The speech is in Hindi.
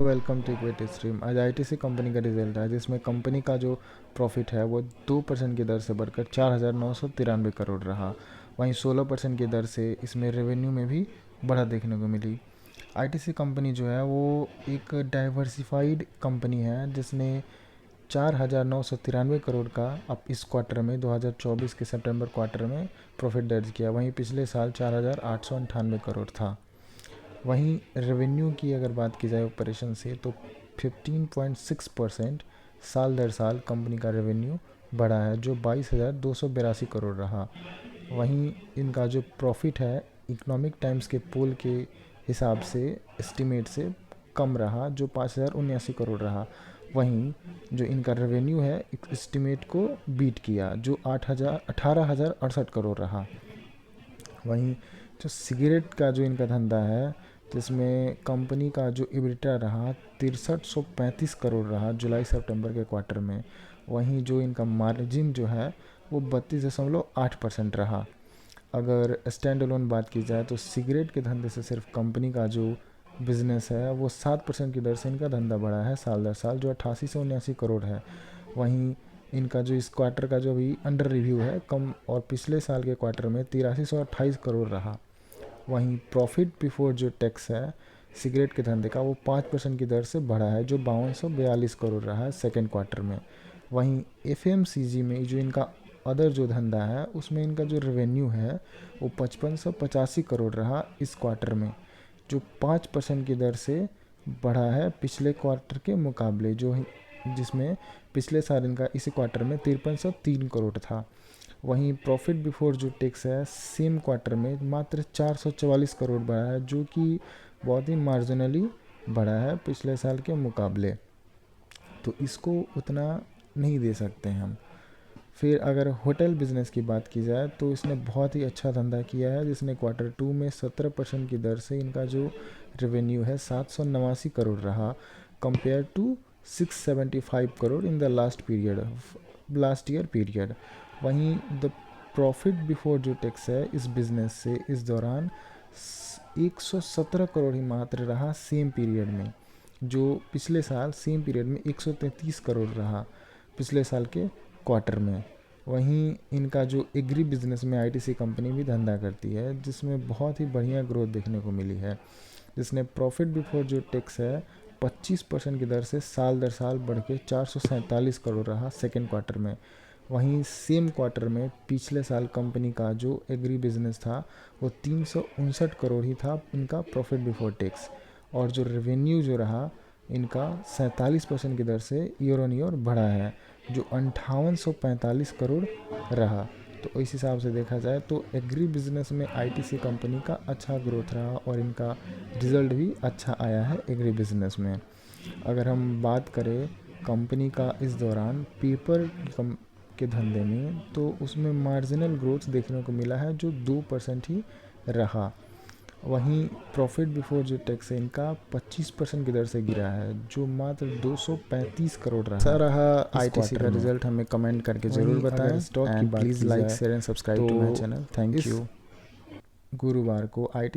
Welcome to equity stream. आज आईटीसी कंपनी का रिजल्ट है जिसमें कंपनी का जो प्रॉफिट है वो 2% की दर से बढ़कर 4,993 करोड़ रहा। वहीं 16% की दर से इसमें रेवेन्यू में भी बढ़ा देखने को मिली। आईटीसी कंपनी जो है वो एक डाइवर्सिफाइड कंपनी है जिसने 4,993 करोड़ का अब इस क्वार्टर में 2024 के सितंबर क्वार्टर में प्रॉफिट दर्ज किया। वहीं पिछले साल 4,898 करोड़ था। वहीं रेवेन्यू की अगर बात की जाए ऑपरेशन से तो 15.6% साल दर साल कंपनी का रेवेन्यू बढ़ा है जो 22,282 करोड़ रहा। वहीं इनका जो प्रॉफिट है इकोनॉमिक टाइम्स के पोल के हिसाब से एस्टीमेट से कम रहा जो 5,079 करोड़ रहा। वहीं जो इनका रेवेन्यू है एस्टीमेट को बीट किया जो 18,068 करोड़ रहा। वहीं जो सिगरेट का जो इनका धंधा है जिसमें कंपनी का जो इबिटा रहा 6335 करोड़ रहा जुलाई सितंबर के क्वार्टर में। वहीं जो इनका मार्जिन जो है वो 32.8% रहा। अगर स्टैंड अलोन बात की जाए तो सिगरेट के धंधे से सिर्फ कंपनी का जो बिज़नेस है वो 7% की दर से इनका धंधा बढ़ा है साल दर साल जो 88 से 79 करोड़ है। वहीं इनका जो इस क्वार्टर का जो अभी अंडर रिव्यू है कम और पिछले साल के क्वार्टर में 8328 करोड़ रहा। वहीं प्रॉफिट बिफोर जो टैक्स है सिगरेट के धंधे का वो 5% की दर से बढ़ा है जो 5242 करोड़ रहा है सेकेंड क्वार्टर में। वहीं एफएमसीजी में जो इनका अदर जो धंधा है उसमें इनका जो रेवेन्यू है वो 5585 करोड़ रहा इस क्वार्टर में जो 5% की दर से बढ़ा है पिछले क्वार्टर के मुकाबले जो जिसमें पिछले साल इनका इसी क्वार्टर में 5303 करोड़ था। वहीं प्रॉफिट बिफोर जो टैक्स है सेम क्वार्टर में मात्र 444 करोड़ बढ़ा है जो कि बहुत ही मार्जिनली बढ़ा है पिछले साल के मुकाबले, तो इसको उतना नहीं दे सकते हम। फिर अगर होटल बिज़नेस की बात की जाए तो इसने बहुत ही अच्छा धंधा किया है जिसने क्वार्टर 2 में 17% की दर से इनका जो रेवेन्यू है 789 करोड़ रहा compare to 675 crore in the last year period. वहीं द प्रॉफिट बिफोर जो टैक्स है इस बिज़नेस से इस दौरान 117 करोड़ ही मात्र रहा सेम पीरियड में जो पिछले साल सेम पीरियड में 133 करोड़ रहा पिछले साल के क्वार्टर में। वहीं इनका जो एग्री बिजनेस में आईटीसी कंपनी भी धंधा करती है जिसमें बहुत ही बढ़िया ग्रोथ देखने को मिली है जिसने प्रॉफिट बिफोर जो टैक्स है 25% की दर से साल दर साल बढ़ के 447 करोड़ रहा सेकेंड क्वार्टर में। वहीं सेम क्वार्टर में पिछले साल कंपनी का जो एग्री बिजनेस था वो 359 करोड़ ही था इनका प्रॉफिट बिफोर टैक्स और जो रेवेन्यू जो रहा इनका 47% की दर से ईयर ऑन ईयर बढ़ा है जो 5845 करोड़ रहा। तो इस हिसाब से देखा जाए तो एग्री बिजनेस में आईटीसी कंपनी का अच्छा ग्रोथ रहा और इनका रिजल्ट भी अच्छा आया है एग्री बिजनेस में। अगर हम बात करें कंपनी का इस दौरान पेपर के धंधे में तो उसमें मार्जिनल ग्रोथ देखने को मिला है जो 2% ही रहा। वहीं प्रॉफिट बिफोर जो टैक्स है इनका 25% की दर से गिरा है जो मात्र 235 करोड़ रहा। ऐसा रहा आईटीसी का रिजल्ट, हमें कमेंट करके ज़रूर बताएं स्टॉक की एंड बात प्लीज़ की लाइक जाए share and subscribe to my channel. Thank इस यू। गुरुवार को आई